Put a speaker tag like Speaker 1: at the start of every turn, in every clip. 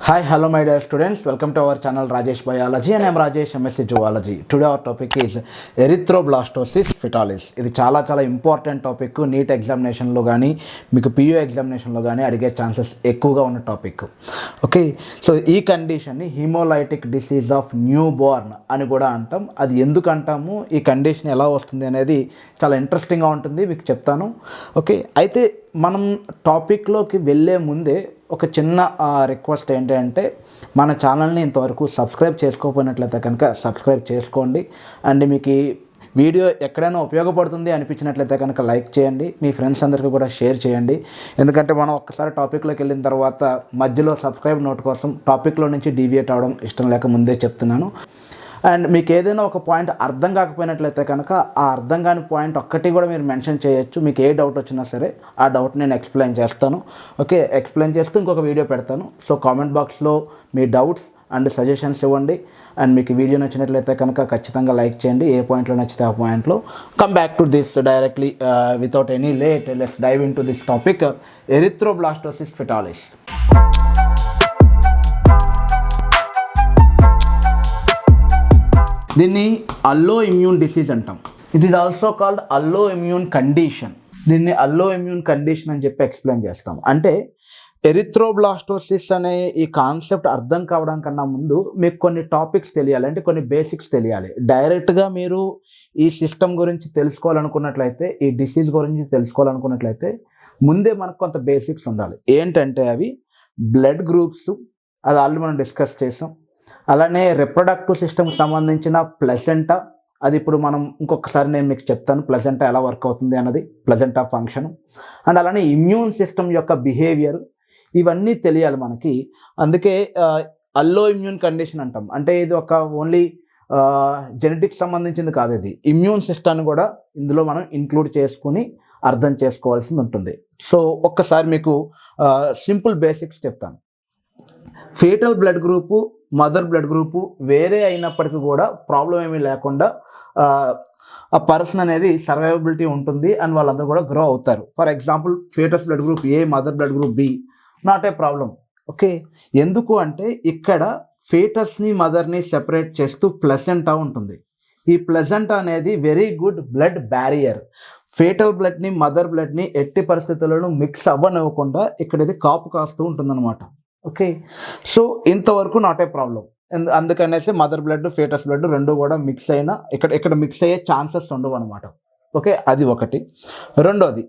Speaker 1: Hi, hello my dear students. Welcome to our channel Rajesh Biology and I am Rajesh MSc Zoology. Today our topic is erythroblastosis fetalis. ఇది చాలా important topic. Neat ఎగ్జామినేషన్లో కానీ మీకు PU ఎగ్జామినేషన్లో కానీ అడిగే chances ఎక్కువగా ఉన్న టాపిక్. ఓకే, సో ఈ కండిషన్ని haemolytic disease of new born అని కూడా అంటాం. అది ఎందుకు అంటాము, ఈ కండిషన్ ఎలా వస్తుంది అనేది చాలా ఇంట్రెస్టింగ్గా ఉంటుంది, మీకు చెప్తాను. ఓకే, అయితే మనం టాపిక్లోకి వెళ్ళే ముందే ఒక చిన్న రిక్వెస్ట్ ఏంటంటే మన ఛానల్ని ఇంతవరకు సబ్స్క్రైబ్ చేసుకోకపోయినట్లయితే కనుక సబ్స్క్రైబ్ చేసుకోండి. అండ్ మీకు ఈ వీడియో ఎక్కడైనా ఉపయోగపడుతుంది అనిపించినట్లయితే కనుక లైక్ చేయండి, మీ ఫ్రెండ్స్ అందరికీ కూడా షేర్ చేయండి. ఎందుకంటే మనం ఒక్కసారి టాపిక్లోకి వెళ్ళిన తర్వాత మధ్యలో సబ్స్క్రైబ్ నోట్ కోసం టాపిక్లో నుంచి డీవియేట్ అవ్వడం ఇష్టం లేక ముందే చెప్తున్నాను. అండ్ మీకు ఏదైనా ఒక పాయింట్ అర్థం కాకపోయినట్లయితే కనుక ఆ అర్థం కాని పాయింట్ ఒక్కటి కూడా మీరు మెన్షన్ చేయొచ్చు. మీకు ఏ డౌట్ వచ్చినా సరే ఆ డౌట్ నేను ఎక్స్ప్లెయిన్ చేస్తాను. ఓకే, ఎక్స్ప్లెయిన్ చేస్తూ ఇంకొక వీడియో పెడతాను. సో కామెంట్ బాక్స్లో మీ డౌట్స్ అండ్ సజెషన్స్ ఇవ్వండి. అండ్ మీకు వీడియో నచ్చినట్లయితే కనుక ఖచ్చితంగా లైక్ చేయండి. ఏ పాయింట్లో నచ్చితే ఆ పాయింట్లో. Come back to this directly without any late. Let's dive into this topic, erythroblastosis fetalis. దీన్ని అల్లో ఇమ్యూన్ డిసీజ్ అంటాం. ఇట్ ఈస్ ఆల్సో కాల్డ్ అల్లో ఇమ్యూన్ కండిషన్. దీన్ని అల్లో ఇమ్యూన్ కండిషన్ అని చెప్పి ఎక్స్ప్లెయిన్ చేస్తాం. అంటే ఎరిథ్రోబ్లాస్టోసిస్ అనే ఈ కాన్సెప్ట్ అర్థం కావడం కన్నా ముందు మీకు కొన్ని టాపిక్స్ తెలియాలి, అంటే కొన్ని బేసిక్స్ తెలియాలి. డైరెక్ట్గా మీరు ఈ సిస్టమ్ గురించి తెలుసుకోవాలనుకున్నట్లయితే, ఈ డిసీజ్ గురించి తెలుసుకోవాలనుకున్నట్లయితే ముందే మనకు కొంత బేసిక్స్ ఉండాలి. ఏంటంటే అవి బ్లడ్ గ్రూప్స్, అది ఆల్రెడీ మనం డిస్కస్ చేసాం. అలానే రిప్రొడక్టివ్ సిస్టమ్కి సంబంధించిన ప్లసెంటా, అది ఇప్పుడు మనం ఇంకొకసారి నేను మీకు చెప్తాను ప్లసెంటా ఎలా వర్క్ అవుతుంది అన్నది, ప్లసెంటా ఫంక్షన్. అండ్ అలానే ఇమ్యూన్ సిస్టమ్ యొక్క బిహేవియర్, ఇవన్నీ తెలియాలి మనకి. అందుకే అల్లో ఇమ్యూన్ కండిషన్ అంటాం. అంటే ఇది ఒక ఓన్లీ జెనెటిక్స్ సంబంధించింది కాదు, ఇది ఇమ్యూన్ సిస్టమ్ని కూడా ఇందులో మనం ఇంక్లూడ్ చేసుకుని అర్థం చేసుకోవాల్సి ఉంటుంది. సో ఒక్కసారి మీకు సింపుల్ బేసిక్స్ చెప్తాను. Fetal blood group, mother blood group వేరే అయినప్పటికీ కూడా ప్రాబ్లం ఏమీ లేకుండా ఆ పర్సన్ అనేది సర్వైవబిలిటీ ఉంటుంది అండ్ వాళ్ళందరూ కూడా గ్రో అవుతారు. For example fetus blood group A, mother blood group B, not a problem. Okay, ఎందుకు అంటే ఇక్కడ ఫీటస్ని మదర్ని సెపరేట్ చేస్తూ ప్లసెంటా ఉంటుంది. ఈ ప్లసెంటా అనేది very good blood barrier. Foetal బ్లడ్ని మదర్ బ్లడ్ని ఎట్టి పరిస్థితుల్లోనూ మిక్స్ అవ్వనివ్వకుండా ఇక్కడ ఇది కాపు కాస్తూ ఉంటుందన్నమాట. ఓకే, సో ఇంతవరకు నాట్ ఏ ప్రాబ్లం. అందుకనేసి మదర్ బ్లడ్ ఫీటస్ బ్లడ్ రెండు కూడా మిక్స్ అయినా ఇక్కడ మిక్స్ అయ్యే ఛాన్సెస్ ఉండవు అనమాట. ఓకే, అది ఒకటి. రెండోది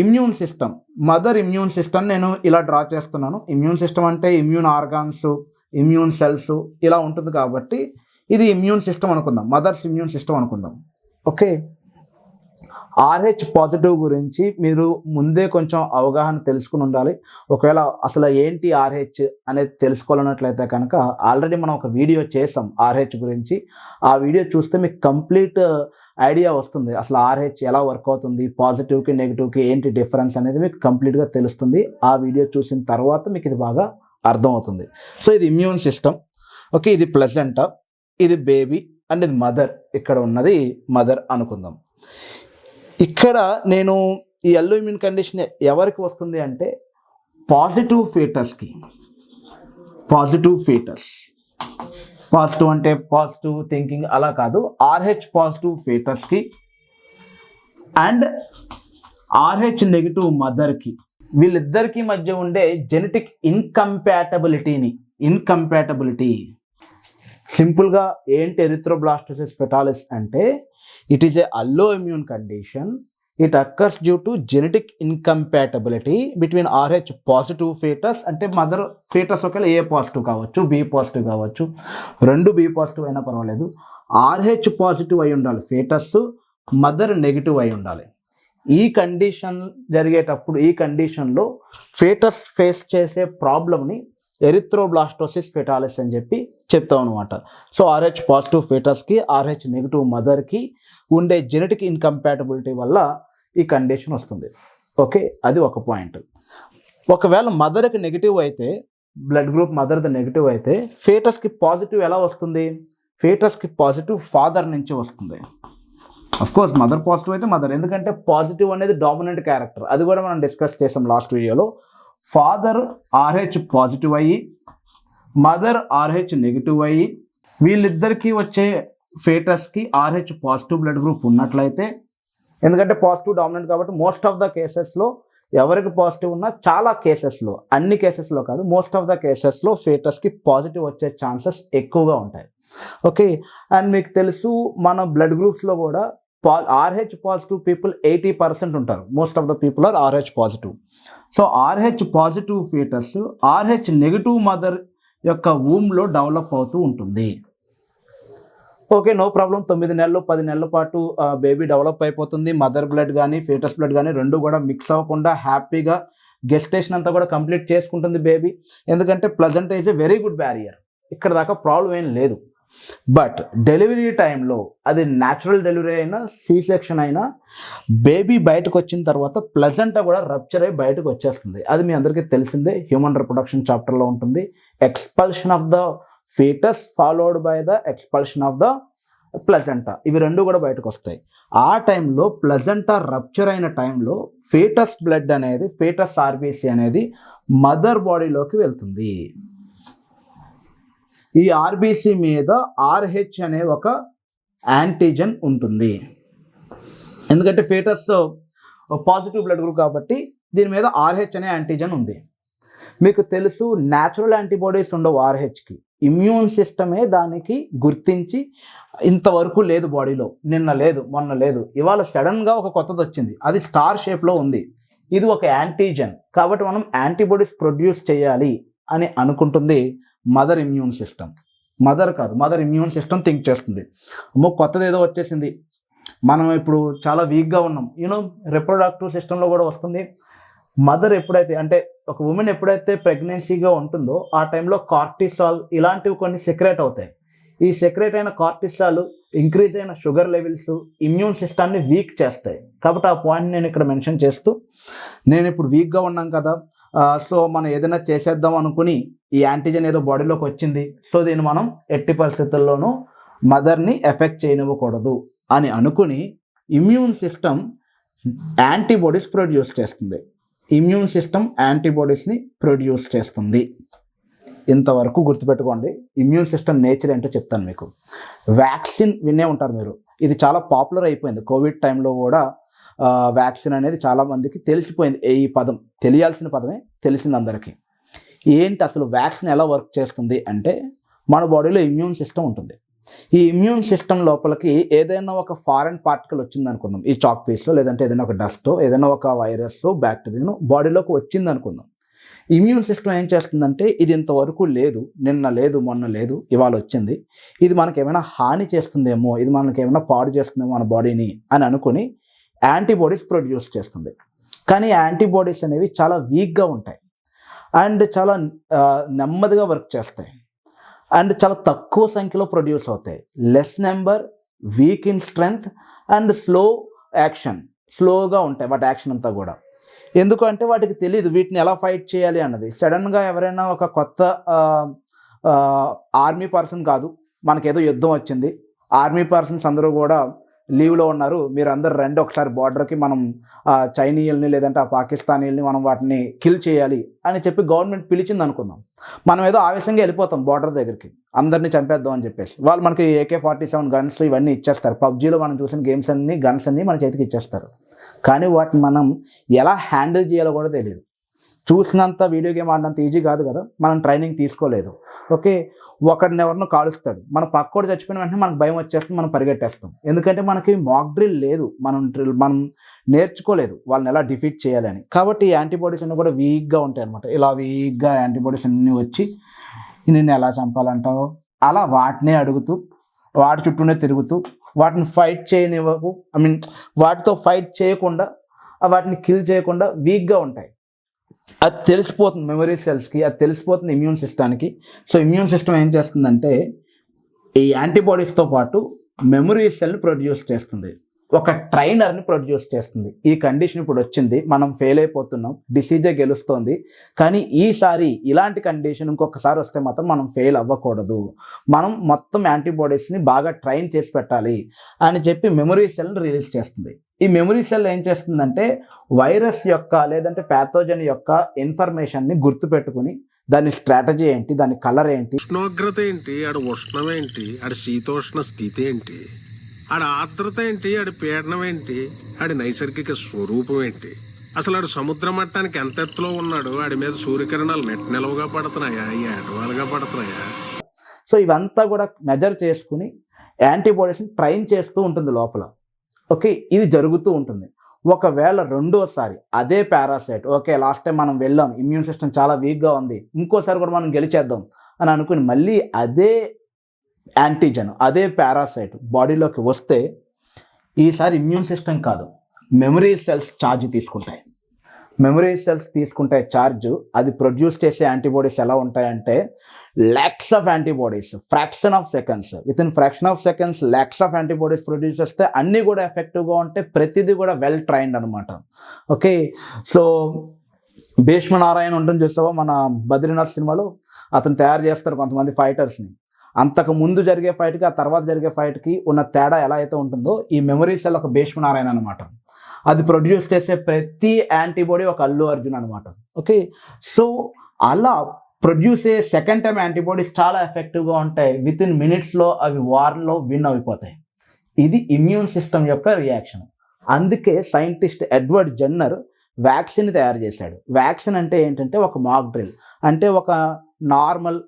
Speaker 1: immune system. Mother immune system నేను ఇలా డ్రా చేస్తున్నాను. ఇమ్యూన్ సిస్టమ్ అంటే ఇమ్యూన్ ఆర్గాన్స్, ఇమ్యూన్ సెల్స్ ఇలా ఉంటుంది కాబట్టి ఇది ఇమ్యూన్ సిస్టమ్ అనుకుందాం, మదర్స్ ఇమ్యూన్ సిస్టమ్ అనుకుందాం. ఓకే, RH పాజిటివ్ గురించి మీరు ముందే కొంచెం అవగాహన తెలుసుకుని ఉండాలి. ఒకవేళ అసలు ఏంటి RH అనేది తెలుసుకోవాలన్నట్లయితే కనుక ఆల్రెడీ మనం ఒక వీడియో చేసాం RH గురించి. ఆ వీడియో చూస్తే మీకు కంప్లీట్ ఐడియా వస్తుంది. అసలు RH ఎలా వర్క్ అవుతుంది, పాజిటివ్కి నెగిటివ్కి ఏంటి డిఫరెన్స్ అనేది మీకు కంప్లీట్గా తెలుస్తుంది. ఆ వీడియో చూసిన తర్వాత మీకు ఇది బాగా అర్థమవుతుంది. సో ఇది ఇమ్యూన్ సిస్టమ్. ఓకే, ఇది ప్లసెంటా, ఇది బేబీ అండ్ ఇది మదర్. ఇక్కడ ఉన్నది మదర్ అనుకుందాం. ఇక్కడ నేను ఈ అల్లో ఇమ్యూన్ కండిషన్ ఎవరికి వస్తుంది అంటే పాజిటివ్ ఫీటస్కి. పాజిటివ్ అంటే పాజిటివ్ థింకింగ్ అలా కాదు, RH పాజిటివ్ ఫీటస్కి అండ్ RH నెగిటివ్ మదర్కి. వీళ్ళిద్దరికీ మధ్య ఉండే జెనెటిక్ ఇన్కంపాటబిలిటీ. సింపుల్గా ఏంటి ఎరిథ్రోబ్లాస్టోసిస్ ఫెటాలిస్ అంటే it is a allo immune condition. It occurs due to genetic incompatibility between RH positive foetus, అంటే మదర్ ఫీటస్ ఒకవేళ A పాజిటివ్ కావచ్చు, B పాజిటివ్ కావచ్చు, రెండు B పాజిటివ్ అయినా పర్వాలేదు. RH పాజిటివ్ అయి ఉండాలి ఫీటస్, మదర్ నెగిటివ్ అయి ఉండాలి. ఈ కండిషన్ జరిగేటప్పుడు, ఈ కండిషన్లో ఫీటస్ ఫేస్ చేసే ప్రాబ్లమ్ని ఎరిథ్రోబ్లాస్టోసిస్ ఫెటాలిస్ అని చెప్పి చెప్తాం అనమాట. సో RH పాజిటివ్ ఫీటస్కి, RH నెగిటివ్ మదర్కి ఉండే జెనెటిక్ ఇన్కంపాటబిలిటీ వల్ల ఈ కండిషన్ వస్తుంది. ఓకే, అది ఒక పాయింట్. ఒకవేళ మదర్కి నెగిటివ్ అయితే, బ్లడ్ గ్రూప్ మదర్ది నెగిటివ్ అయితే ఫీటస్కి పాజిటివ్ ఎలా వస్తుంది? ఫీటస్కి పాజిటివ్ ఫాదర్ నుంచి వస్తుంది. అఫ్కోర్స్ మదర్ పాజిటివ్ అయితే మదర్, ఎందుకంటే పాజిటివ్ అనేది డామినెంట్ క్యారెక్టర్. అది కూడా మనం డిస్కస్ చేసాం లాస్ట్ వీడియోలో. ఫాదర్ RH పాజిటివ్ అయ్యి మదర్ RH నెగిటివ్ అయ్యి వీళ్ళిద్దరికీ వచ్చే ఫేటస్కి RH పాజిటివ్ బ్లడ్ గ్రూప్ ఉన్నట్లయితే, ఎందుకంటే పాజిటివ్ డామినెంట్ కాబట్టి మోస్ట్ ఆఫ్ ద కేసెస్లో ఎవరికి పాజిటివ్ ఉన్నా, చాలా కేసెస్లో, అన్ని కేసెస్లో కాదు, మోస్ట్ ఆఫ్ ద కేసెస్లో ఫేటస్కి పాజిటివ్ వచ్చే ఛాన్సెస్ ఎక్కువగా ఉంటాయి. ఓకే, అండ్ మీకు తెలుసు మన బ్లడ్ గ్రూప్స్లో కూడా RH పాజిటివ్ పీపుల్ 80% ఉంటారు. Most of the people are RH positive. So RH positive fetus RH negative mother యొక్క వూమ్లో డెవలప్ అవుతూ ఉంటుంది. Okay, no problem. 9 నెలలు 10 నెలల పాటు బేబీ డెవలప్ అయిపోతుంది. మదర్ బ్లడ్ కానీ ఫీటస్ బ్లడ్ కానీ రెండు కూడా మిక్స్ అవ్వకుండా హ్యాపీగా గెస్టేషన్ అంతా కూడా కంప్లీట్ చేసుకుంటుంది బేబీ. ఎందుకంటే placenta is a very good barrier. ఇక్కడ దాకా ప్రాబ్లం ఏం లేదు. బట్ డెలివరీ టైంలో, అది న్యాచురల్ డెలివరీ అయినా C-సెక్షన్ అయినా, బేబీ బయటకు వచ్చిన తర్వాత ప్లజెంటా కూడా రప్చర్ అయ్యి బయటకు వచ్చేస్తుంది. అది మీ అందరికీ తెలిసిందే, హ్యూమన్ రిప్రొడక్షన్ చాప్టర్లో ఉంటుంది. Expulsion of the foetus followed by the expulsion of the placenta, ఇవి రెండు కూడా బయటకు వస్తాయి. ఆ టైంలో ప్లజెంటా రప్చర్ అయిన టైంలో ఫీటస్ బ్లడ్ అనేది, ఫీటస్ RBC అనేది మదర్ బాడీలోకి వెళ్తుంది. ఈ RBC మీద RH అనే ఒక యాంటీజెన్ ఉంటుంది. ఎందుకంటే ఫీటస్ పాజిటివ్ బ్లడ్ గ్రూప్ కాబట్టి దీని మీద RH అనే యాంటీజెన్ ఉంది. మీకు తెలుసు న్యాచురల్ యాంటీబాడీస్ ఉండవు RHకి. ఇమ్యూన్ సిస్టమే దానికి గుర్తించి ఇంతవరకు లేదు బాడీలో, నిన్న లేదు, మొన్న లేదు, ఇవాళ సడన్గా ఒక కొత్తది వచ్చింది, అది స్టార్ షేప్లో ఉంది, ఇది ఒక యాంటీజెన్ కాబట్టి మనం యాంటీబాడీస్ ప్రొడ్యూస్ చేయాలి అని అనుకుంటుంది మదర్ ఇమ్యూన్ సిస్టమ్. మదర్ కాదు, మదర్ ఇమ్యూన్ సిస్టమ్ థింక్ చేస్తుంది, అమ్మో కొత్తది ఏదో వచ్చేసింది, మనం ఇప్పుడు చాలా వీక్గా ఉన్నాం. రిప్రొడక్టివ్ సిస్టంలో కూడా వస్తుంది. మదర్ ఎప్పుడైతే, అంటే ఒక ఉమెన్ ఎప్పుడైతే ప్రెగ్నెన్సీగా ఉంటుందో ఆ టైంలో కార్టిసాల్ ఇలాంటివి కొన్ని సెక్రేట్ అవుతాయి. ఈ సెక్రేట్ అయిన కార్టిసాల్, ఇంక్రీజ్ అయిన షుగర్ లెవెల్స్ ఇమ్యూన్ సిస్టమ్ని వీక్ చేస్తాయి. కాబట్టి ఆ పాయింట్ నేను ఇక్కడ మెన్షన్ చేస్తూ, నేను ఇప్పుడు వీక్గా ఉన్నాం కదా, సో మనం ఏదైనా చేసేద్దాం అనుకుని ఈ యాంటీజెన్ ఏదో బాడీలోకి వచ్చింది, సో దీన్ని మనం ఎట్టి పరిస్థితుల్లోనూ మదర్ని ఎఫెక్ట్ చేయనివ్వకూడదు అని అనుకుని ఇమ్యూన్ సిస్టమ్ యాంటీబాడీస్ ప్రొడ్యూస్ చేస్తుంది. ఇమ్యూన్ సిస్టమ్ యాంటీబాడీస్ని ప్రొడ్యూస్ చేస్తుంది. ఇంతవరకు గుర్తుపెట్టుకోండి. ఇమ్యూన్ సిస్టమ్ నేచర్ ఏంటో చెప్తాను మీకు. వ్యాక్సిన్ వినే ఉంటారు మీరు, ఇది చాలా పాపులర్ అయిపోయింది. కోవిడ్ టైంలో కూడా వ్యాక్సిన్ అనేది చాలామందికి తెలిసిపోయింది. ఈ పదం తెలియాల్సిన పదమే, తెలిసింది అందరికీ. ఏంటి అసలు వ్యాక్సిన్ ఎలా వర్క్ చేస్తుంది అంటే, మన బాడీలో ఇమ్యూన్ సిస్టమ్ ఉంటుంది. ఈ ఇమ్యూన్ సిస్టమ్ లోపలికి ఏదైనా ఒక ఫారెన్ పార్టికల్ వచ్చింది అనుకుందాం, ఈ చాక్ పీస్లో, లేదంటే ఏదైనా ఒక డస్టో, ఏదైనా ఒక వైరస్ బ్యాక్టీరియాను బాడీలోకి వచ్చింది అనుకుందాం. ఇమ్యూన్ సిస్టమ్ ఏం చేస్తుందంటే, ఇది ఇంతవరకు లేదు, నిన్న లేదు, మొన్న లేదు, ఇవాళ వచ్చింది, ఇది మనకి ఏమైనా హాని చేస్తుందేమో, ఇది మనకి ఏమైనా పాడు చేస్తుందేమో మన బాడీని అని అనుకుని యాంటీబాడీస్ ప్రొడ్యూస్ చేస్తుంది. కానీ యాంటీబాడీస్ అనేవి చాలా వీక్గా ఉంటాయి అండ్ చాలా నెమ్మదిగా వర్క్ చేస్తాయి అండ్ చాలా తక్కువ సంఖ్యలో ప్రొడ్యూస్ అవుతాయి. Less number, week in strength and slow action, స్లోగా ఉంటాయి వాటి యాక్షన్ అంతా కూడా. ఎందుకంటే వాటికి తెలియదు వీటిని ఎలా ఫైట్ చేయాలి అన్నది. సడన్గా ఎవరైనా ఒక కొత్త ఆర్మీ పర్సన్ కాదు, మనకేదో యుద్ధం వచ్చింది, ఆర్మీ పర్సన్స్ అందరూ కూడా లీవ్లో ఉన్నారు, మీరు అందరు రండి ఒకసారి బార్డర్కి, మనం చైనీయుల్ని లేదంటే ఆ పాకిస్తానీల్ని మనం వాటిని కిల్ చేయాలి అని చెప్పి గవర్నమెంట్ పిలిచింది అనుకుందాం. మనం ఏదో ఆవేశంగా వెళ్ళిపోతాం బార్డర్ దగ్గరికి, అందరినీ చంపేద్దాం అని చెప్పేసి. వాళ్ళు మనకి AK-47 గన్స్ ఇవన్నీ ఇచ్చేస్తారు. పబ్జీలో మనం చూసిన గేమ్స్ అన్ని, గన్స్ అన్నీ మన చేతికి ఇచ్చేస్తారు. కానీ వాటిని మనం ఎలా హ్యాండిల్ చేయాలో కూడా తెలియదు. చూసినంత వీడియో గేమ్ ఆడినంత ఈజీ కాదు కదా, మనం ట్రైనింగ్ తీసుకోలేదు. ఓకే, ఒకడిని ఎవరినో కాలుస్తాడు, మన పక్కోడు చచ్చిపోయిన వెంటనే మనకు భయం వచ్చేస్తుంది, మనం పరిగెట్టేస్తాం. ఎందుకంటే మనకి మాక్ డ్రిల్ లేదు, మనం నేర్చుకోలేదు వాళ్ళని ఎలా డిఫీట్ చేయాలని. కాబట్టి ఈ యాంటీబాడీస్ అన్నీ కూడా వీక్గా ఉంటాయి అనమాట. ఇలా వీక్గా యాంటీబాడీస్ అన్నీ వచ్చి నిన్ను ఎలా చంపాలంటావు అలా వాటినే అడుగుతూ, వాటి చుట్టూనే తిరుగుతూ, వాటిని ఫైట్ చేయనివ్వకు, వాటితో ఫైట్ చేయకుండా, వాటిని కిల్ చేయకుండా వీక్గా ఉంటాయి. అది తెలిసిపోతుంది మెమరీ సెల్స్కి, అది తెలిసిపోతుంది ఇమ్యూన్ సిస్టానికి. సో ఇమ్యూన్ సిస్టమ్ ఏం చేస్తుందంటే, ఈ యాంటీబాడీస్తో పాటు మెమరీ సెల్ని ప్రొడ్యూస్ చేస్తుంది, ఒక ట్రైనర్ని ప్రొడ్యూస్ చేస్తుంది. ఈ కండిషన్ ఇప్పుడు వచ్చింది, మనం ఫెయిల్ అయిపోతున్నాం, డిసీజే గెలుస్తోంది. కానీ ఈసారి ఇలాంటి కండిషన్ ఇంకొకసారి వస్తే మాత్రం మనం ఫెయిల్ అవ్వకూడదు, మనం మొత్తం యాంటీబాడీస్ని బాగా ట్రైన్ చేసి పెట్టాలి అని చెప్పి మెమరీ సెల్ని రిలీజ్ చేస్తుంది. ఈ మెమరీ సెల్ ఏం చేస్తుందంటే, వైరస్ యొక్క లేదంటే ప్యాథోజన్ యొక్క ఇన్ఫర్మేషన్ని గుర్తుపెట్టుకుని దాని స్ట్రాటజీ ఏంటి, దాని కలర్ ఏంటి,
Speaker 2: ఉష్ణోగ్రత ఏంటి, ఆడ ఉష్ణం ఏంటి, ఆడ శీతోష్ణ స్థితి ఏంటి, ఆడ ఆర్ద్రత ఏంటి, ఆడ పీడనం ఏంటి, ఆడి నైసర్గిక స్వరూపం ఏంటి, అసలు ఆడు సముద్ర మట్టానికి ఎంత ఎత్తులో ఉన్నాడు, ఆడి మీద సూర్యకిరణాలు నెట్ నిలవుగా పడుతున్నాయా, ఏటవాలుగా పడుతున్నాయా.
Speaker 1: సో ఇవంతా కూడా మెజర్ చేసుకుని యాంటీబాడీస్ని ట్రైన్ చేస్తూ ఉంటుంది లోపల. ఓకే, ఇది జరుగుతూ ఉంటుంది. ఒకవేళ రెండోసారి అదే పారాసైట్, ఓకే లాస్ట్ టైం మనం వెళ్ళాం, ఇమ్యూన్ సిస్టమ్ చాలా వీక్గా ఉంది, ఇంకోసారి కూడా మనం గెలిచేద్దాం అని అనుకుని మళ్ళీ అదే యాంటీజెన్, అదే పారాసైట్ బాడీలోకి వస్తే ఈసారి ఇమ్యూన్ సిస్టమ్ కాదు, మెమరీ సెల్స్ ఛార్జ్ తీసుకుంటాయి. మెమరీ సెల్స్ తీసుకుంటే ఛార్జ్, అది ప్రొడ్యూస్ చేసే యాంటీబాడీస్ ఎలా ఉంటాయంటే lakhs of antibodies, fraction of seconds, with in fraction of seconds lakhs of antibodies produce చేస్తే అన్నీ కూడా ఎఫెక్టివ్గా ఉంటాయి, ప్రతిదీ కూడా వెల్ ట్రైన్డ్ అనమాట. ఓకే, సో భీష్మనారాయణ ఉంటుంది చూస్తావా మన బద్రీనాథ్ సినిమాలో, అతను తయారు చేస్తారు కొంతమంది ఫైటర్స్ని. అంతకు ముందు జరిగే ఫైట్కి ఆ తర్వాత జరిగే ఫైట్కి ఉన్న తేడా ఎలా అయితే ఉంటుందో, ఈ మెమరీ సెల్ ఒక భీష్మనారాయణ అనమాట. అది ప్రొడ్యూస్ చేసే ప్రతి యాంటీబాడీ ఒక అల్లు అర్జున్ అనమాట. ఓకే, సో అలా ప్రొడ్యూస్ అయ్యే సెకండ్ టైం యాంటీబాడీస్ చాలా ఎఫెక్టివ్గా ఉంటాయి, విత్ ఇన్ మినిట్స్లో అవి వార్లో విన్ అయిపోతాయి. ఇది ఇమ్యూన్ సిస్టమ్ యొక్క రియాక్షన్. అందుకే సైంటిస్ట్ ఎడ్వర్డ్ జెన్నర్ వ్యాక్సిన్ తయారు చేశాడు. వ్యాక్సిన్ అంటే ఏంటంటే ఒక మాక్ డ్రిల్, అంటే ఒక నార్మల్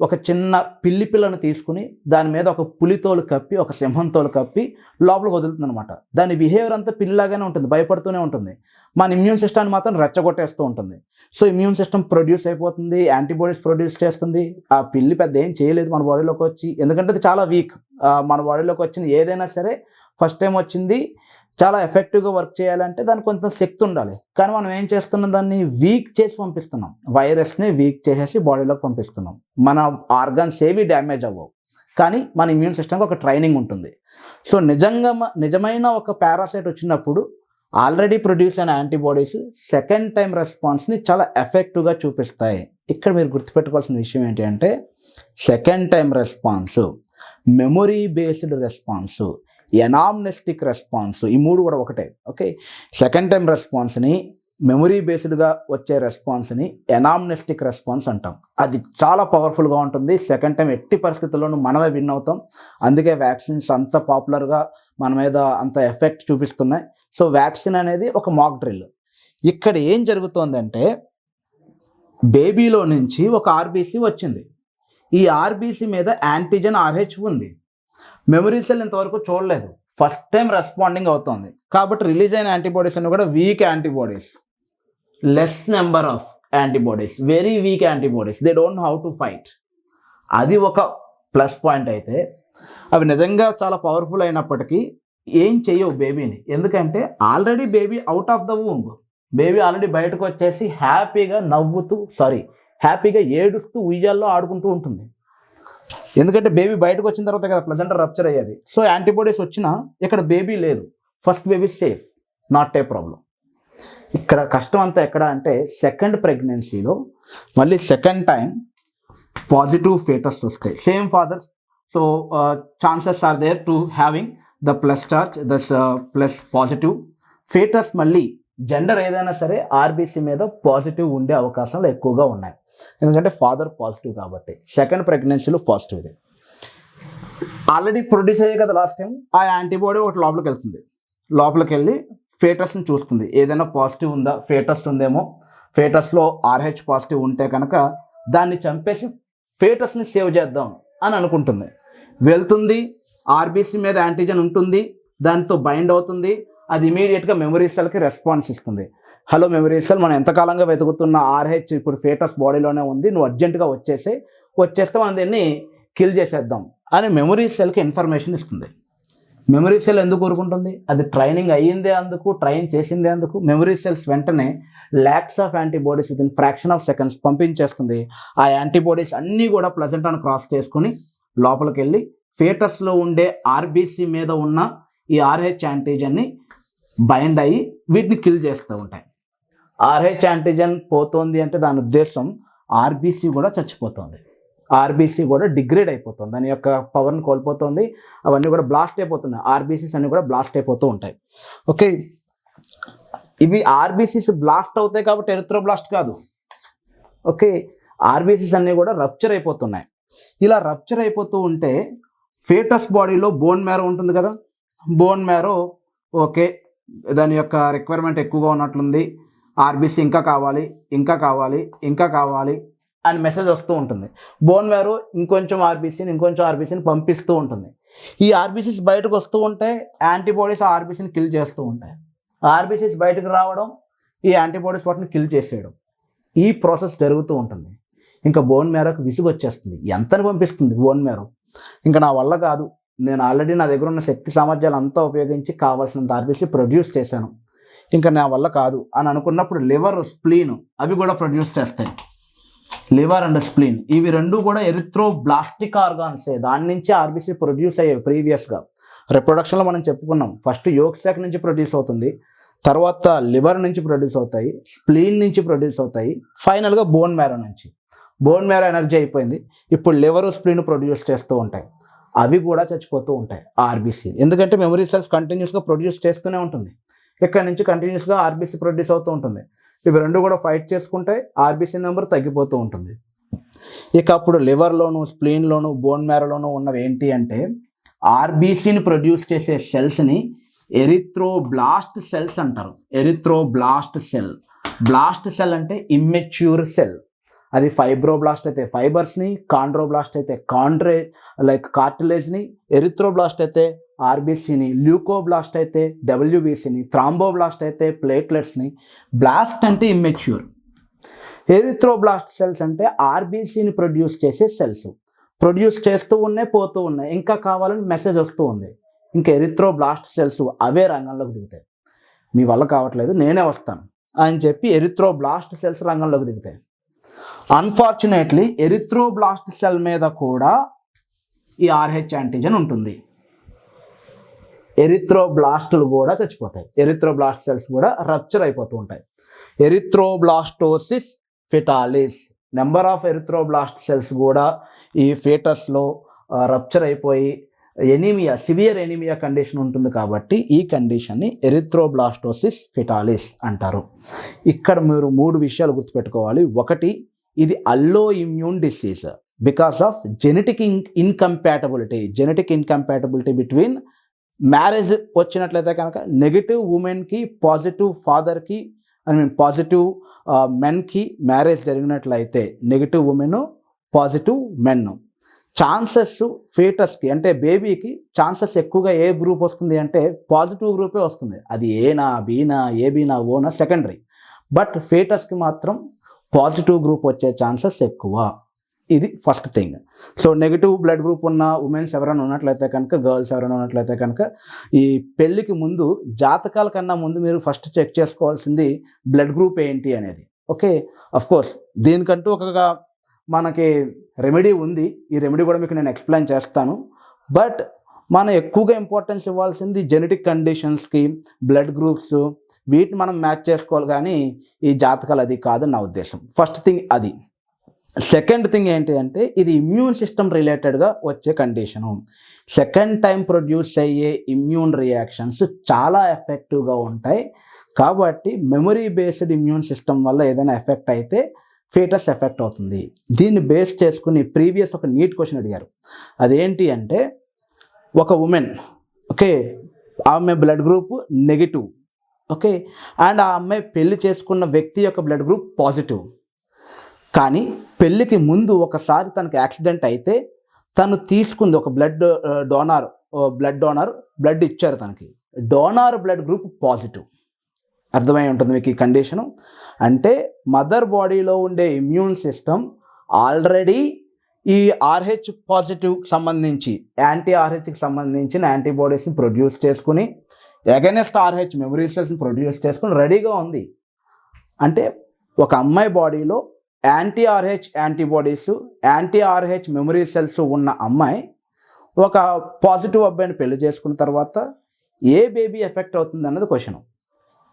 Speaker 1: ఒక చిన్న పిల్లను తీసుకుని దాని మీద ఒక పులితోలు కప్పి, ఒక సింహంతోలు కప్పి లోపలికి వదులుతుంది అనమాట. దాని బిహేవియర్ అంతా పిల్లిలాగానే ఉంటుంది, భయపడుతూనే ఉంటుంది. మన ఇమ్యూన్ సిస్టమ్ని మాత్రం రెచ్చగొట్టేస్తూ ఉంటుంది. సో ఇమ్యూన్ సిస్టమ్ ప్రొడ్యూస్ అయిపోతుంది, యాంటీబాడీస్ ప్రొడ్యూస్ చేస్తుంది. ఆ పిల్లి పెద్ద ఏం చేయలేదు మన బాడీలోకి వచ్చి, ఎందుకంటే అది చాలా వీక్. మన బాడీలోకి వచ్చింది ఏదైనా సరే ఫస్ట్ టైం వచ్చింది చాలా ఎఫెక్టివ్గా వర్క్ చేయాలంటే దానికి కొంచెం శక్తి ఉండాలి. కానీ మనం ఏం చేస్తున్నాం, దాన్ని వీక్ చేసి పంపిస్తున్నాం, వైరస్ని వీక్ చేసేసి బాడీలోకి పంపిస్తున్నాం. మన ఆర్గాన్స్ ఏవి డ్యామేజ్ అవ్వవు, కానీ మన ఇమ్యూన్ సిస్టమ్కి ఒక ట్రైనింగ్ ఉంటుంది. సో నిజమైన ఒక పారాసైట్ వచ్చినప్పుడు ఆల్రెడీ ప్రొడ్యూస్ అయిన యాంటీబాడీస్ సెకండ్ టైం రెస్పాన్స్ని చాలా ఎఫెక్టివ్గా చూపిస్తాయి. ఇక్కడ మీరు గుర్తుపెట్టుకోవాల్సిన విషయం ఏంటి అంటే, second time response, memory based response, anamnestic response, ఈ మూడు కూడా ఒకటే. ఓకే, సెకండ్ టైం రెస్పాన్స్ని, మెమొరీ బేస్డ్గా వచ్చే రెస్పాన్స్ని ఎనామ్నెస్టిక్ రెస్పాన్స్ అంటాం. అది చాలా పవర్ఫుల్గా ఉంటుంది. సెకండ్ టైం ఎట్టి పరిస్థితుల్లోనూ మనమే విన్ అవుతాం. అందుకే వ్యాక్సిన్స్ అంత పాపులర్గా మన మీద అంత ఎఫెక్ట్ చూపిస్తున్నాయి. సో వ్యాక్సిన్ అనేది ఒక మాక్ డ్రిల్. ఇక్కడ ఏం జరుగుతోందంటే, బేబీలో నుంచి ఒక ఆర్బీసీ వచ్చింది, ఈ ఆర్బీసీ మీద యాంటీజెన్ RH ఉంది. మెమరీ సెల్ ఇంతవరకు చూడలేదు, ఫస్ట్ టైం రెస్పాండింగ్ అవుతుంది. కాబట్టి రిలీజ్ అయిన యాంటీబాడీస్ అన్ని కూడా week antibodies, less number of antibodies, very weak antibodies, they don't know how to fight. అది ఒక ప్లస్ పాయింట్. అయితే అవి నిజంగా చాలా పవర్ఫుల్ అయినప్పటికీ ఏం చెయ్యవు బేబీని, ఎందుకంటే already baby out of the womb, baby already బయటకు వచ్చేసి హ్యాపీగా ఏడుస్తూ ఉయ్యాల్లో ఆడుకుంటూ ఉంటుంది. ఎందుకంటే బేబీ బయటకు వచ్చిన తర్వాత కదా ప్లజెంటా రప్చర్ అయ్యేది. సో యాంటీబాడీస్ వచ్చినా ఇక్కడ బేబీ లేదు, first baby safe, not a problem. ఇక్కడ కష్టం అంతా ఎక్కడ అంటే, సెకండ్ ప్రెగ్నెన్సీలో మళ్ళీ సెకండ్ టైం పాజిటివ్ ఫేటస్ వస్తాయి, same father. So chances are there to having the plus charge, the plus positive foetus. మళ్ళీ జెండర్ ఏదైనా సరే ఆర్బీసీ మీద పాజిటివ్ ఉండే అవకాశాలు ఎక్కువగా ఉన్నాయి, ఎందుకంటే ఫాదర్ పాజిటివ్ కాబట్టి. సెకండ్ ప్రెగ్నెన్సీలో పాజిటివ్. ఇది ఆల్రెడీ ప్రొడ్యూస్ అయ్యే కదా లాస్ట్ టైం, ఆ యాంటీబాడీ ఒకటి లోపలికి వెళ్తుంది, లోపలికి వెళ్ళి ఫేటస్ని చూస్తుంది, ఏదైనా పాజిటివ్ ఉందా, ఫేటస్ ఉందేమో, ఫేటస్లో RH పాజిటివ్ ఉంటే కనుక దాన్ని చంపేసి ఫేటస్ని సేవ్ చేద్దాం అని అనుకుంటుంది. వెళ్తుంది, ఆర్బీసీ మీద యాంటీజెన్ ఉంటుంది, దానితో బైండ్ అవుతుంది, అది ఇమీడియట్గా మెమరీ సెల్కి రెస్పాన్స్ ఇస్తుంది. హలో మెమరీ సెల్, మనం ఎంతకాలంగా వెతుకుతున్న RH ఇప్పుడు ఫేటస్ బాడీలోనే ఉంది, నువ్వు అర్జెంటుగా వచ్చేస్తే మనం దీన్ని కిల్ చేసేద్దాం అని మెమరీ సెల్కి ఇన్ఫర్మేషన్ ఇస్తుంది. మెమరీ సెల్ ఎందుకు కోరుకుంటుంది, అది ట్రైనింగ్ అయ్యిందే అందుకు, ట్రైన్ చేసిందే అందుకు. మెమరీ సెల్స్ వెంటనే lakhs of antibodies within fraction of seconds పంపించేస్తుంది. ఆ యాంటీబాడీస్ అన్నీ కూడా ప్లజెంటాను క్రాస్ చేసుకుని లోపలికి వెళ్ళి ఫేటస్లో ఉండే ఆర్బీసీ మీద ఉన్న ఈ RH యాంటీజెన్ని బైండ్ అయ్యి వీటిని కిల్ చేస్తూ ఉంటాయి. RH యాంటీజెన్ పోతుంది అంటే దాని ఉద్దేశం ఆర్బీసీ కూడా చచ్చిపోతుంది, ఆర్బీసీ కూడా డిగ్రేడ్ అయిపోతుంది, దాని యొక్క పవర్ని కోల్పోతుంది, అవన్నీ కూడా బ్లాస్ట్ అయిపోతున్నాయి, ఆర్బీసీస్ అన్నీ కూడా బ్లాస్ట్ అయిపోతూ ఉంటాయి. ఓకే, ఇవి ఆర్బీసీస్ బ్లాస్ట్ అవుతాయి కాబట్టి ఎరిథ్రోబ్లాస్ట్ కాదు. ఓకే, ఆర్బీసీస్ అన్నీ కూడా రప్చర్ అయిపోతున్నాయి. ఇలా రప్చర్ అయిపోతూ ఉంటే ఫీటస్ బాడీలో బోన్ మ్యారో ఉంటుంది కదా, బోన్ మ్యారో ఓకే దాని యొక్క రిక్వైర్మెంట్ ఎక్కువగా ఉన్నట్లుంది, ఆర్బీసీ ఇంకా కావాలి ఇంకా కావాలి ఇంకా కావాలి అని మెసేజ్ వస్తూ ఉంటుంది. బోన్ మ్యారో ఇంకొంచెం ఆర్బీసీని పంపిస్తూ ఉంటుంది. ఈ ఆర్బీసీస్ బయటకు వస్తూ ఉంటే యాంటీబాడీస్ ఆ ఆర్బీసీని కిల్ చేస్తూ ఉంటాయి. ఆర్బీసీస్ బయటకు రావడం, ఈ యాంటీబాడీస్ వాటిని కిల్ చేసేయడం, ఈ ప్రాసెస్ జరుగుతూ ఉంటుంది. ఇంకా బోన్ మ్యారోకి విసుగు వచ్చేస్తుంది. ఎంతని పంపిస్తుంది బోన్ మ్యారో, ఇంకా నా వల్ల కాదు, నేను ఆల్రెడీ నా దగ్గర ఉన్న శక్తి సామర్థ్యాలు అంతా ఉపయోగించి కావాల్సినంత ఆర్బీసీ ప్రొడ్యూస్ చేశాను, ఇంకా నా వల్ల కాదు అని అనుకున్నప్పుడు లివర్, స్ప్లీన్ అవి కూడా ప్రొడ్యూస్ చేస్తాయి. లివర్ అండ్ స్ప్లీన్ ఇవి రెండు కూడా ఎరిథ్రోబ్లాస్టిక్ ఆర్గాన్సే. దాని నుంచి ఆర్బీసీ ప్రొడ్యూస్ అయ్యాయి ప్రీవియస్గా. రిప్రొడక్షన్లో మనం చెప్పుకున్నాం, ఫస్ట్ యోక్ సాక్ నుంచి ప్రొడ్యూస్ అవుతుంది, తర్వాత లివర్ నుంచి ప్రొడ్యూస్ అవుతాయి, స్ప్లీన్ నుంచి ప్రొడ్యూస్ అవుతాయి, ఫైనల్గా బోన్ మ్యారో నుంచి. బోన్ మ్యారో ఎనర్జీ అయిపోయింది, ఇప్పుడు లివర్, స్ప్లీన్ ప్రొడ్యూస్ చేస్తూ ఉంటాయి. అవి కూడా చచ్చిపోతూ ఉంటాయి ఆర్బీసీ, ఎందుకంటే మెమరీ సెల్స్ కంటిన్యూస్గా ప్రొడ్యూస్ చేస్తూనే ఉంటుంది. ఇక్కడ నుంచి కంటిన్యూస్గా ఆర్బీసీ ప్రొడ్యూస్ అవుతూ ఉంటుంది. ఇవి రెండు కూడా ఫైట్ చేసుకుంటే ఆర్బీసీ నెంబర్ తగ్గిపోతూ ఉంటుంది. ఇక అప్పుడు లివర్లోను, స్ప్లీన్లోను, బోన్ మ్యారోలోను ఉన్నవి ఏంటి అంటే ఆర్బీసీని ప్రొడ్యూస్ చేసే సెల్స్ని ఎరిథ్రోబ్లాస్ట్ సెల్స్ అంటారు. ఎరిథ్రోబ్లాస్ట్ సెల్, బ్లాస్ట్ సెల్ అంటే ఇమ్మెచ్యూర్ సెల్. అది ఫైబ్రోబ్లాస్ట్ అయితే ఫైబర్స్ని, కాండ్రోబ్లాస్ట్ అయితే కార్టిలేజ్ని, ఎరిథ్రోబ్లాస్ట్ అయితే ఆర్బీసీని, ల్యూకోబ్లాస్ట్ అయితే డబ్ల్యూబీసీని, థ్రాంబోబ్లాస్ట్ అయితే ప్లేట్లెట్స్ని. బ్లాస్ట్ అంటే ఇమ్మెచ్యూర్. ఎరిథ్రోబ్లాస్ట్ సెల్స్ అంటే ఆర్బీసీని ప్రొడ్యూస్ చేసే సెల్స్. ప్రొడ్యూస్ చేస్తూ ఉన్నాయి, పోతూ ఉన్నాయి, ఇంకా కావాలని మెసేజ్ వస్తూ ఉంది. ఇంకా ఎరిథ్రోబ్లాస్ట్ సెల్స్ అవే రంగంలోకి దిగుతాయి. మీ వల్ల కావట్లేదు, నేనే వస్తాను అని చెప్పి ఎరిథ్రోబ్లాస్ట్ సెల్స్ రంగంలోకి దిగుతాయి. అన్ఫార్చునేట్లీ ఎరిథ్రోబ్లాస్ట్ సెల్ మీద కూడా ఈ ఆర్హెచ్ యాంటీజన్ ఉంటుంది. ఎరిథ్రోబ్లాస్టులు కూడా చచ్చిపోతాయి, ఎరిథ్రోబ్లాస్ట్ సెల్స్ కూడా రప్చర్ అయిపోతూ ఉంటాయి. Erythroblastosis fetalis, number of erythroblast cells కూడా ఈ ఫీటస్లో రప్చర్ అయిపోయి ఎనీమియా, సివియర్ ఎనీమియా కండిషన్ ఉంటుంది. కాబట్టి ఈ కండిషన్ని ఎరిథ్రోబ్లాస్టోసిస్ ఫెటాలిస్ అంటారు. ఇక్కడ మీరు 3 విషయాలు గుర్తుపెట్టుకోవాలి. ఒకటి, ఇది allo immune disease because of genetic incompatibility between marriage వచ్చినట్లయితే కనుక నెగిటివ్ ఉమెన్కి పాజిటివ్ ఫాదర్కి పాజిటివ్ మెన్కి మ్యారేజ్ జరిగినట్లయితే negative women positive men chances ఫీటస్కి అంటే బేబీకి ఛాన్సెస్ ఎక్కువగా ఏ గ్రూప్ వస్తుంది అంటే పాజిటివ్ గ్రూపే వస్తుంది. అది ఏనా, బీనా, ఏబీనా, ఓనా సెకండరీ. బట్ ఫీటస్కి మాత్రం పాజిటివ్ గ్రూప్ వచ్చే ఛాన్సెస్ ఎక్కువ. ఇది first thing. So negative blood group ఉన్న ఉమెన్స్ ఎవరైనా ఉన్నట్లయితే కనుక, గర్ల్స్ ఎవరైనా ఉన్నట్లయితే కనుక ఈ పెళ్ళికి ముందు, జాతకాల కన్నా ముందు మీరు ఫస్ట్ చెక్ చేసుకోవాల్సింది బ్లడ్ గ్రూప్ ఏంటి అనేది. ఓకే, అఫ్కోర్స్ దీనికంటూ ఒక మనకి రెమెడీ ఉంది. ఈ రెమెడీ కూడా మీకు నేను ఎక్స్ప్లెయిన్ చేస్తాను. బట్ మనం ఎక్కువగా ఇంపార్టెన్స్ ఇవ్వాల్సింది జెనెటిక్ కండిషన్స్కి, బ్లడ్ గ్రూప్స్, వీటిని మనం మ్యాచ్ చేసుకోవాలి, కానీ ఈ జాతకాలు అది కాదని నా ఉద్దేశం. ఫస్ట్ థింగ్ అది. సెకండ్ థింగ్ ఏంటి అంటే ఇది ఇమ్యూన్ సిస్టమ్ రిలేటెడ్గా వచ్చే కండిషను. సెకండ్ టైం ప్రొడ్యూస్ అయ్యే ఇమ్యూన్ రియాక్షన్స్ చాలా ఎఫెక్టివ్గా ఉంటాయి. కాబట్టి మెమరీ బేస్డ్ ఇమ్యూన్ సిస్టమ్ వల్ల ఏదైనా ఎఫెక్ట్ అయితే ఫీటస్ ఎఫెక్ట్ అవుతుంది. దీన్ని బేస్ చేసుకుని ప్రీవియస్ ఒక నీట్ క్వశ్చన్ అడిగారు. అదేంటి అంటే ఒక ఉమెన్, ఓకే, ఆమె blood group negative, okay, and ఆ అమ్మాయి పెళ్లి చేసుకున్న వ్యక్తి యొక్క బ్లడ్ గ్రూప్ పాజిటివ్. కానీ పెళ్ళికి ముందు ఒకసారి తనకి యాక్సిడెంట్ అయితే తను తీసుకుంది ఒక బ్లడ్ డోనార్ బ్లడ్ ఇచ్చారు తనకి. Donor blood group positive. అర్థమై ఉంటుంది మీకు ఈ కండిషను. అంటే మదర్ బాడీలో ఉండే ఇమ్యూన్ సిస్టమ్ ఆల్రెడీ ఈ ఆర్హెచ్ పాజిటివ్కి సంబంధించి, యాంటీ ఆర్హెచ్కి సంబంధించిన యాంటీబాడీస్ని ప్రొడ్యూస్ చేసుకుని, అగైనెస్ట్ ఆర్హెచ్ మెమరీ సెల్స్ని ప్రొడ్యూస్ చేసుకుని రెడీగా ఉంది. అంటే ఒక అమ్మాయి బాడీలో anti RH antibodies, anti RH memory cells ఉన్న అమ్మాయి ఒక పాజిటివ్ అబ్బాయిని పెళ్లి చేసుకున్న తర్వాత ఏ బేబీ ఎఫెక్ట్ అవుతుంది అన్నది క్వశ్చన్.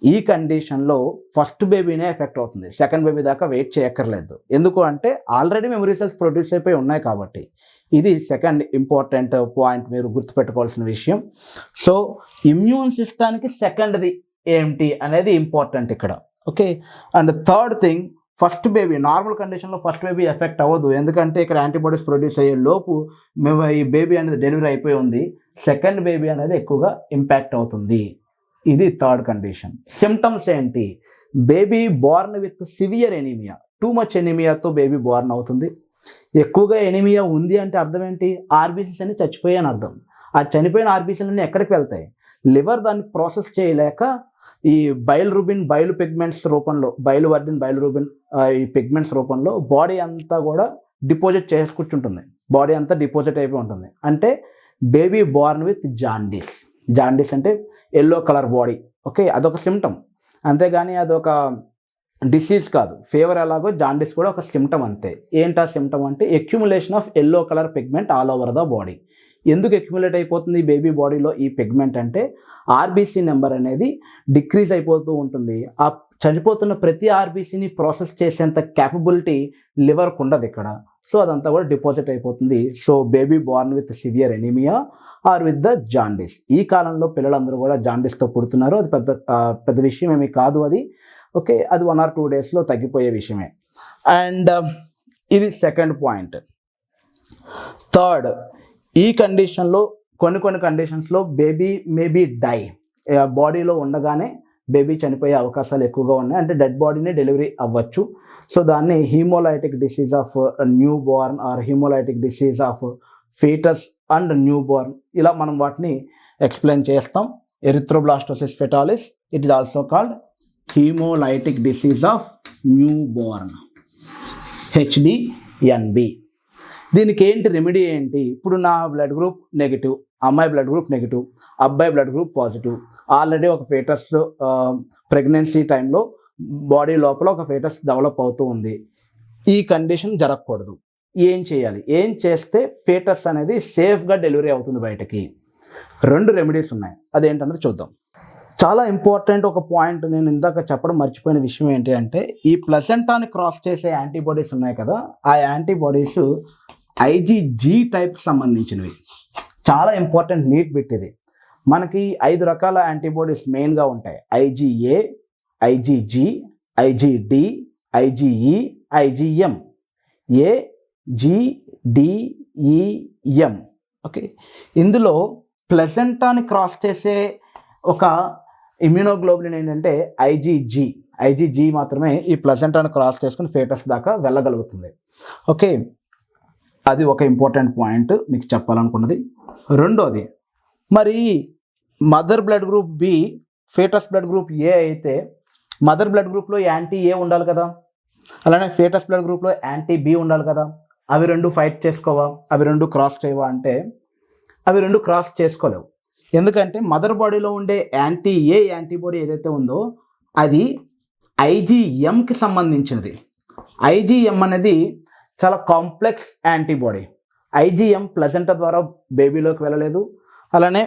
Speaker 1: ఈ కండిషన్లో ఫస్ట్ బేబీనే ఎఫెక్ట్ అవుతుంది, సెకండ్ బేబీ దాకా వెయిట్ చేయక్కర్లేదు. ఎందుకు అంటే ఆల్రెడీ మెమరీ సెల్స్ ప్రొడ్యూస్ అయిపోయి ఉన్నాయి కాబట్టి. ఇది సెకండ్ ఇంపార్టెంట్ పాయింట్ మీరు గుర్తుపెట్టుకోవాల్సిన విషయం. సో ఇమ్యూన్ సిస్టానికి సెకండ్ది ఏంటి అనేది ఇంపార్టెంట్ ఇక్కడ. Okay, and third thing first baby normal కండిషన్లో ఫస్ట్ బేబీ ఎఫెక్ట్ అవ్వదు, ఎందుకంటే ఇక్కడ యాంటీబాడీస్ ప్రొడ్యూస్ అయ్యే లోపు మేము ఈ బేబీ అనేది డెలివరీ అయిపోయి ఉంది. సెకండ్ బేబీ అనేది ఎక్కువగా ఇంపాక్ట్ అవుతుంది. ఇది థర్డ్ కండిషన్. సిమ్టమ్స్ ఏంటి? Baby born with severe anaemia, too much ఎనీమియాతో బేబీ బోర్న్ అవుతుంది. ఎక్కువగా ఎనీమియా ఉంది అంటే అర్థం ఏంటి? ఆర్బీసీస్ అన్ని చచ్చిపోయాయి అని అర్థం. ఆ చనిపోయిన ఆర్బీసీలన్నీ ఎక్కడికి వెళ్తాయి? లివర్ దాన్ని ప్రాసెస్ చేయలేక ఈ బైలు పిగ్మెంట్స్ రూపంలో, బైలురూబిన్ ఈ పిగ్మెంట్స్ రూపంలో బాడీ అంతా కూడా డిపాజిట్ చేసి కూర్చుంటుంది. బాడీ అంతా డిపాజిట్ అయిపోయి ఉంటుంది. అంటే baby born with jaundice. Jaundice అంటే ఎల్లో కలర్ బాడీ. ఓకే, అదొక సిమ్టమ్, అంతేగాని అదొక డిసీజ్ కాదు. ఫీవర్ ఎలాగో జాండీస్ కూడా ఒక సిమ్టమ్ అంతే. ఏంటా సిమ్టమ్ అంటే accumulation of yellow colour pigment all over the body. ఎందుకు ఎక్యుములేట్ అయిపోతుంది బేబీ బాడీలో ఈ పిగ్మెంట్ అంటే ఆర్బీసీ నెంబర్ అనేది డిక్రీజ్ అయిపోతూ ఉంటుంది. ఆ చనిపోతున్న ప్రతి ఆర్బీసీని ప్రాసెస్ చేసేంత క్యాపబిలిటీ లివర్కు ఉండదు ఇక్కడ. సో అదంతా కూడా డిపాజిట్ అయిపోతుంది. So baby born with severe anemia or with the jaundice. ఈ కాలంలో పిల్లలందరూ కూడా జాండీస్తో పుడుతున్నారు. అది పెద్ద విషయం ఏమీ కాదు అది. ఓకే, అది 1 or 2 daysలో తగ్గిపోయే విషయమే. అండ్ ఇది సెకండ్ పాయింట్. థర్డ్, ఈ కండిషన్లో కొన్ని కండిషన్స్లో బేబీ మేబీ డై. బాడీలో ఉండగానే బేబీ చనిపోయే అవకాశాలు ఎక్కువగా ఉన్నాయి. అంటే డెడ్ బాడీనే డెలివరీ అవ్వచ్చు. సో దాన్ని hemolytic disease of new Born or hemolytic disease of fetus and newborn, ఇలా మనం వాటిని ఎక్స్ప్లెయిన్ చేస్తాం. Erythroblastosis fetalis, it is also called hemolytic disease of new Born, HDNB. దీనికి ఏంటి రెమెడీ ఏంటి? ఇప్పుడు నా బ్లడ్ గ్రూప్ నెగిటివ్, అమ్మాయి బ్లడ్ గ్రూప్ నెగిటివ్, అబ్బాయి బ్లడ్ గ్రూప్ పాజిటివ్. ఆల్రెడీ ఒక ఫేటస్ ప్రెగ్నెన్సీ టైంలో బాడీ లోపల ఒక ఫేటస్ డెవలప్ అవుతూ ఉంది. ఈ కండిషన్ జరగకూడదు. ఏం చేయాలి? ఏం చేస్తే ఫేటస్ అనేది సేఫ్గా డెలివరీ అవుతుంది బయటకి? 2 రెమెడీస్ ఉన్నాయి. అదేంటన్నది చూద్దాం. చాలా ఇంపార్టెంట్ ఒక పాయింట్ నేను ఇందాక చెప్పడం మర్చిపోయిన విషయం ఏంటి అంటే, ఈ ప్లసెంటాని క్రాస్ చేసే యాంటీబాడీస్ ఉన్నాయి కదా, ఆ యాంటీబాడీస్ IgG టైప్ సంబంధించినవి. చాలా ఇంపార్టెంట్ నీట్ బిట్ ఇది. మనకి 5 రకాల యాంటీబాడీస్ మెయిన్గా ఉంటాయి. IgA, IgG, IgD, IgE, IgM. A, G, D, E, M. Okay, ఇందులో ప్లసెంటాని క్రాస్ చేసే ఒక ఇమ్యూనోగ్లోబులిన్ ఏంటంటే IgG మాత్రమే ఈ ప్లసెంటాని క్రాస్ చేసుకుని ఫేటస్ దాకా వెళ్ళగలుగుతుంది. ఓకే, అది ఒక ఇంపార్టెంట్ పాయింట్ మీకు చెప్పాలనుకున్నది. రెండోది, మరి mother blood group B, foetus blood group A అయితే మదర్ బ్లడ్ గ్రూప్లో యాంటీ A ఉండాలి కదా, అలానే ఫేటస్ బ్లడ్ గ్రూప్లో యాంటీ B ఉండాలి కదా. అవి 2 ఫైట్ చేసుకోవా? అవి 2 క్రాస్ చేయవా అంటే అవి 2 క్రాస్ చేసుకోలేవు. ఎందుకంటే మదర్ బాడీలో ఉండే యాంటీ A యాంటీబాడీ ఏదైతే ఉందో అది IgMకి సంబంధించినది. IgM అనేది చాలా కాంప్లెక్స్ యాంటీబాడీ. IgM ప్లసెంటా ద్వారా బేబీలోకి వెళ్ళలేదు, అలానే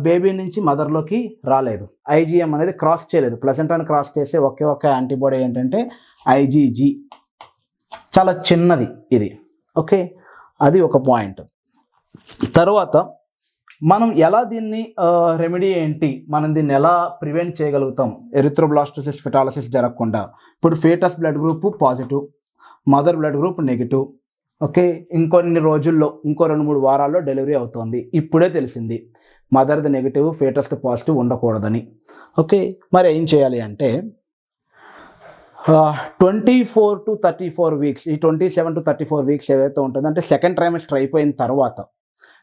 Speaker 1: బేబీ నుంచి మదర్లోకి రాలేదు. IgM అనేది క్రాస్ చేయలేదు. ప్లసెంటాని క్రాస్ చేసే ఒకే ఒక యాంటీబాడీ ఏంటంటే IgG. చాలా చిన్నది ఇది. ఓకే, అది ఒక పాయింట్. తర్వాత మనం ఎలా దీన్ని రెమెడీ ఏంటి, మనం దీన్ని ఎలా ప్రివెంట్ చేయగలుగుతాం ఎరిథ్రోబ్లాస్టోసిస్ ఫెటాలిసిస్ జరగకుండా? ఇప్పుడు foetus blood group positive, mother blood group negative. Okay, ఇంకొన్ని రోజుల్లో, ఇంకో 2-3 వారాల్లో డెలివరీ అవుతుంది. ఇప్పుడే తెలిసింది మదర్ది నెగిటివ్, ఫేటస్ది పాజిటివ్ ఉండకూడదని. ఓకే, మరి ఏం చేయాలి అంటే 24 to 34 weeks, ఈ 27 to 34 weeks ఏదైతే ఉంటుందో, అంటే సెకండ్ ట్రైమెస్టర్ అయిపోయిన తర్వాత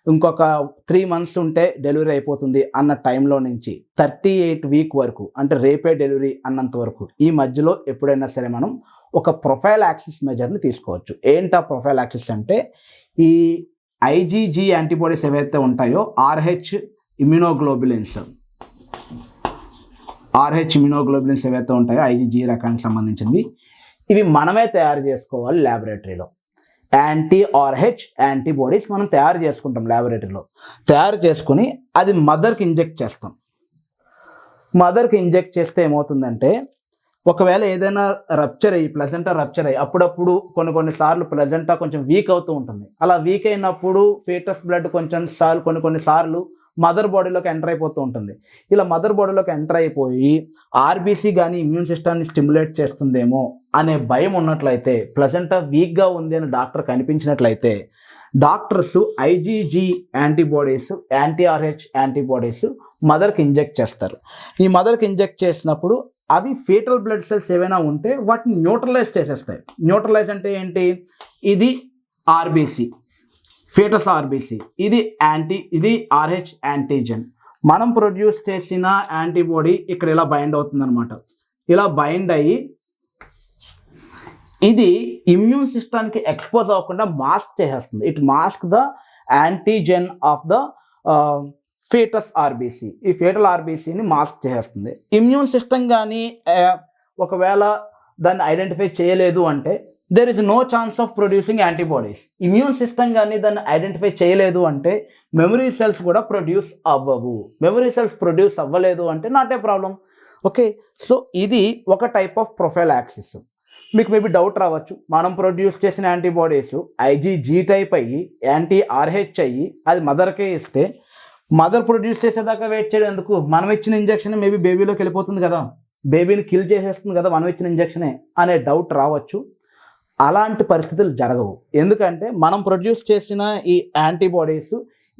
Speaker 1: ఇంకొక 3 months ఉంటే డెలివరీ అయిపోతుంది అన్న టైంలో నుంచి 38 week వరకు, అంటే రేపే డెలివరీ అన్నంత వరకు, ఈ మధ్యలో ఎప్పుడైనా సరే మనం ఒక ప్రొఫైలాక్సిస్ మెజర్ని తీసుకోవచ్చు. ఏంటా ప్రొఫైలాక్సిస్ అంటే, ఈ IgG యాంటీబాడీస్ ఏవైతే ఉంటాయో RH ఇమ్యూనోగ్లోబులిన్స్ ఏవైతే ఉంటాయో IgG రకానికి సంబంధించినవి, ఇవి మనమే తయారు చేసుకోవాలి ల్యాబొరేటరీలో. RH యాంటీబాడీస్ మనం తయారు చేసుకుంటాం ల్యాబొరేటరీలో. తయారు చేసుకుని అది మదర్కి ఇంజెక్ట్ చేస్తాం. మదర్కి ఇంజెక్ట్ చేస్తే ఏమవుతుందంటే, ఒకవేళ ఏదైనా ప్లసెంటా రప్చర్ అయ్యి అప్పుడప్పుడు కొన్నిసార్లు ప్లసెంటా కొంచెం వీక్ అవుతూ ఉంటుంది. అలా వీక్ అయినప్పుడు ఫేటస్ బ్లడ్ కొన్నిసార్లు మదర్ బాడీలోకి ఎంటర్ అయిపోతూ ఉంటుంది. ఇలా మదర్ బాడీలోకి ఎంటర్ అయిపోయి ఆర్బీసీ కానీ ఇమ్యూన్ సిస్టమ్ని స్టిమ్యులేట్ చేస్తుందేమో అనే భయం ఉన్నట్లయితే, ప్లజెంటా వీక్గా ఉంది అని డాక్టర్ కనిపించినట్లయితే doctors IgG antibodies, anti RH antibodies మదర్కి ఇంజెక్ట్ చేస్తారు. ఈ మదర్కి ఇంజెక్ట్ చేసినప్పుడు అవి ఫీటల్ బ్లడ్ సెల్స్ ఏవైనా ఉంటే వాటిని న్యూట్రలైజ్ చేసేస్తాయి. న్యూట్రలైజ్ అంటే ఏంటి? ఇది ఆర్బీసీ, ఫీటస్ ఆర్బీసీ, ఇది ఆర్హెచ్ యాంటీజెన్. మనం ప్రొడ్యూస్ చేసిన యాంటీబాడీ ఇక్కడ ఇలా బైండ్ అవుతుందన్నమాట. ఇలా బైండ్ అయ్యి ఇది ఇమ్యూన్ సిస్టమ్కి ఎక్స్పోజ్ అవ్వకుండా మాస్క్ చేసేస్తుంది. It mask the antigen of the fetus RBC. ఈ ఫీటల్ ఆర్బీసీని మాస్క్ చేసేస్తుంది. ఇమ్యూన్ సిస్టమ్ కానీ ఒకవేళ దాన్ని ఐడెంటిఫై చేయలేదు అంటే there is no chance of producing antibodies. Immune system కానీ దాన్ని ఐడెంటిఫై చేయలేదు అంటే మెమరీ సెల్స్ కూడా ప్రొడ్యూస్ అవ్వవు. మెమరీ సెల్స్ ప్రొడ్యూస్ అవ్వలేదు అంటే not a problem. Okay, so ఇది ఒక టైప్ ఆఫ్ ప్రొఫైలాక్సిస్. మీకు మేబీ డౌట్ రావచ్చు, మనం ప్రొడ్యూస్ చేసిన యాంటీబాడీస్ ఐజీజీ టైప్ అయ్యి యాంటీఆర్హెచ్ అయ్యి అది మదర్కే ఇస్తే మదర్ ప్రొడ్యూస్ చేసేదాకా వెయిట్ చేయడం ఎందుకు? మనం ఇచ్చిన ఇంజెక్షన్ మేబీ బేబీలోకి వెళ్ళిపోతుంది కదా, బేబీని కిల్ చేసేస్తుంది కదా మనం ఇచ్చిన ఇంజెక్షనే అనే డౌట్ రావచ్చు. అలాంటి పరిస్థితులు జరగవు. ఎందుకంటే మనం ప్రొడ్యూస్ చేసిన ఈ యాంటీబాడీస్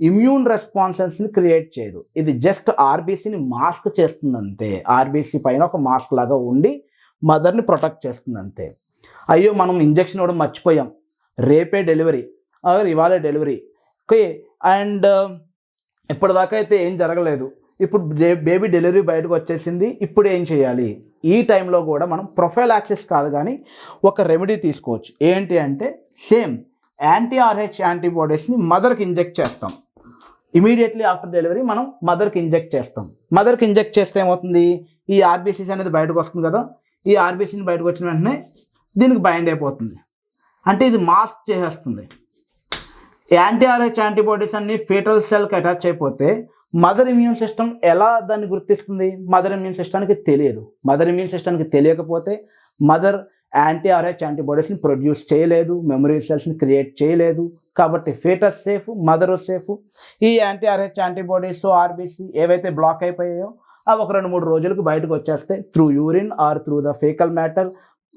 Speaker 1: ఇమ్యూన్ రెస్పాన్సెస్ని క్రియేట్ చేయదు. ఇది జస్ట్ ఆర్బీసీని మాస్క్ చేస్తుంది అంతే. ఆర్బీసీ పైన ఒక మాస్క్ లాగా ఉండి మదర్ని ప్రొటెక్ట్ చేస్తుంది అంతే. అయ్యో మనం ఇంజెక్షన్ ఇవ్వడం మర్చిపోయాం, రేపే డెలివరీ, ఇవాళే డెలివరీ, ఓకే, అండ్ ఇప్పటిదాకా అయితే ఏం జరగలేదు, ఇప్పుడు బేబీ డెలివరీ బయటకు వచ్చేసింది, ఇప్పుడు ఏం చేయాలి? ఈ టైంలో కూడా మనం ప్రొఫైలాక్సిస్ కాదు కానీ ఒక రెమెడీ తీసుకోవచ్చు. ఏంటి అంటే సేమ్ యాంటీఆర్హెచ్ యాంటీబాడీస్ని మదర్కి ఇంజెక్ట్ చేస్తాం. ఇమీడియట్లీ ఆఫ్టర్ డెలివరీ మనం మదర్కి ఇంజెక్ట్ చేస్తాం. మదర్కి ఇంజెక్ట్ చేస్తే ఏమవుతుంది? ఈ ఆర్బీసీస్ అనేది బయటకు వస్తుంది కదా, ఈ ఆర్బీసీని బయటకు వచ్చిన వెంటనే దీనికి బైండ్ అయిపోతుంది. అంటే ఇది మాస్క్ చేసేస్తుంది. యాంటీఆర్హెచ్ యాంటీబాడీస్ అన్ని ఫీటల్ సెల్కి అటాచ్ అయిపోతే మదర్ ఇమ్యూన్ సిస్టమ్ ఎలా దాన్ని గుర్తిస్తుంది? మదర్ ఇమ్యూన్ సిస్టమ్కి తెలియదు. మదర్ ఇమ్యూన్ సిస్టమ్కి తెలియకపోతే మదర్ యాంటీఆర్హెచ్ యాంటీబాడీస్ని ప్రొడ్యూస్ చేయలేదు, మెమరీ సెల్స్ని క్రియేట్ చేయలేదు. కాబట్టి ఫీటస్ సేఫ్, మదర్ సేఫ్. ఈ యాంటీఆర్హెచ్ యాంటీబాడీస్ ఆర్బీసీ ఏవైతే బ్లాక్ అయిపోయాయో అవి ఒక 2-3 రోజులకు బయటకు వచ్చేస్తే through urine or through the fecal matter.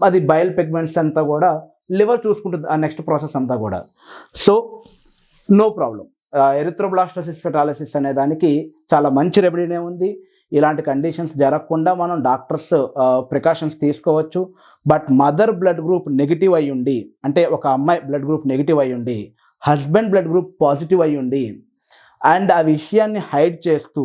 Speaker 1: అది బైల్ పిగ్మెంట్స్ అంతా కూడా లివర్ చూసుకుంటుంది ఆ నెక్స్ట్ ప్రాసెస్ అంతా కూడా. So no problem. Erythroblastosis fetalis అనే దానికి చాలా మంచి రెమెడీనే ఉంది. ఇలాంటి కండిషన్స్ జరగకుండా మనం డాక్టర్స్ ప్రికాషన్స్ తీసుకోవచ్చు. But mother blood group negative అయ్యి ఉండి, అంటే ఒక అమ్మాయి బ్లడ్ గ్రూప్ నెగిటివ్ అయ్యి ఉండి, హస్బెండ్ బ్లడ్ గ్రూప్ పాజిటివ్ అయ్యి ఉండి, అండ్ ఆ విషయాన్ని హైడ్ చేస్తూ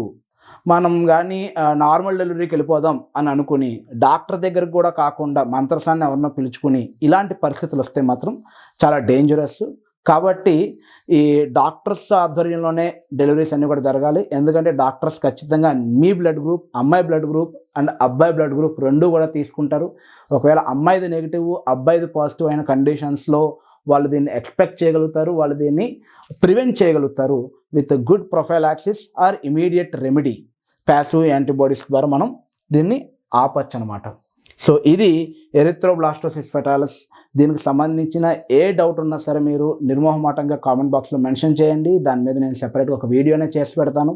Speaker 1: మనం కానీ నార్మల్ డెలివరీకి వెళ్ళిపోదాం అని అనుకుని డాక్టర్ దగ్గరకు కూడా కాకుండా మంత్రసాన్ని ఎవరినో పిలుచుకుని ఇలాంటి పరిస్థితులు వస్తే మాత్రం చాలా డేంజరస్. కాబట్టి ఈ డాక్టర్స్ ఆధ్వర్యంలోనే డెలివరీస్ అన్నీ కూడా జరగాలి. ఎందుకంటే డాక్టర్స్ ఖచ్చితంగా మీ బ్లడ్ గ్రూప్, అమ్మాయి బ్లడ్ గ్రూప్ అండ్ అబ్బాయి బ్లడ్ గ్రూప్ రెండూ కూడా తీసుకుంటారు. ఒకవేళ అమ్మాయిది నెగిటివ్, అబ్బాయిది పాజిటివ్ అయిన కండిషన్స్లో వాళ్ళు దీన్ని ఎక్స్పెక్ట్ చేయగలుగుతారు, వాళ్ళు దీన్ని ప్రివెంట్ చేయగలుగుతారు with good prophylaxis or immediate remedy. Passive antibodies ద్వారా మనం దీన్ని ఆపచ్చు అనమాట. సో ఇది ఎరిథ్రోబ్లాస్టోసిస్ ఫెటాలిస్. దీనికి సంబంధించిన ఏ డౌట్ ఉన్నా సరే మీరు నిర్మోహమాటంగా కామెంట్ బాక్స్లో మెన్షన్ చేయండి. దాని మీద నేను సెపరేట్గా ఒక వీడియోనే చేసి పెడతాను.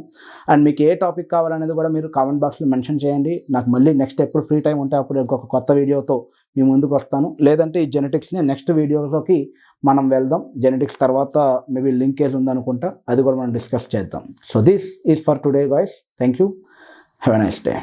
Speaker 1: అండ్ మీకు ఏ టాపిక్ కావాలనేది కూడా మీరు కామెంట్ బాక్స్లో మెన్షన్ చేయండి. నాకు మళ్ళీ నెక్స్ట్ ఎప్పుడు ఫ్రీ టైం ఉంటే అప్పుడు ఇంకొక కొత్త వీడియోతో మీ ముందుకు వస్తాను. లేదంటే ఈ జెనెటిక్స్ని నెక్స్ట్ వీడియోలోకి మనం వెళ్దాం. జెనెటిక్స్ తర్వాత మేబీ లింకేజ్ ఉందనుకుంటా, అది కూడా మనం డిస్కస్ చేద్దాం. So this is for today guys. Thank you. Have a nice day.